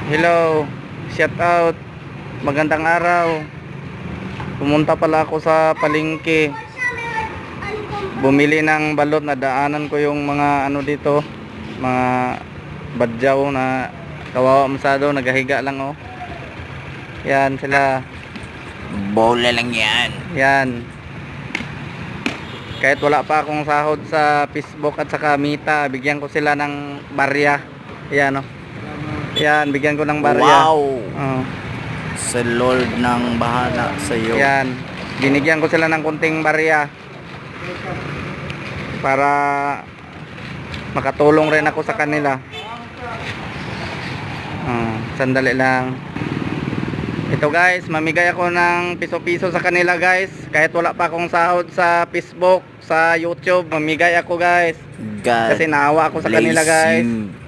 Hello, shout out. Magandang araw. Pumunta pala ako sa palengke. Bumili ng balot, na daanan ko yung mga ano dito, mga badyaw na kawawa masyado, nagahiga lang oh. Yan sila. Bola lang yan. Yan. Kahit wala pa akong sahod sa Facebook at sa Kamita, bigyan ko sila ng barya. Yan oh. Yan, bigyan ko ng barya. Wow. Oh. Sa Lord ng bahala sa iyo. Yan. Binigyan ko sila ng kunting barya para makatulong rin ako sa kanila. Sandali lang. Ito guys, mamigay ako ng piso-piso sa kanila guys. Kahit wala pa akong sahod sa Facebook, sa YouTube, mamigay ako guys. God Kasi naawa ako sa bless kanila guys. you.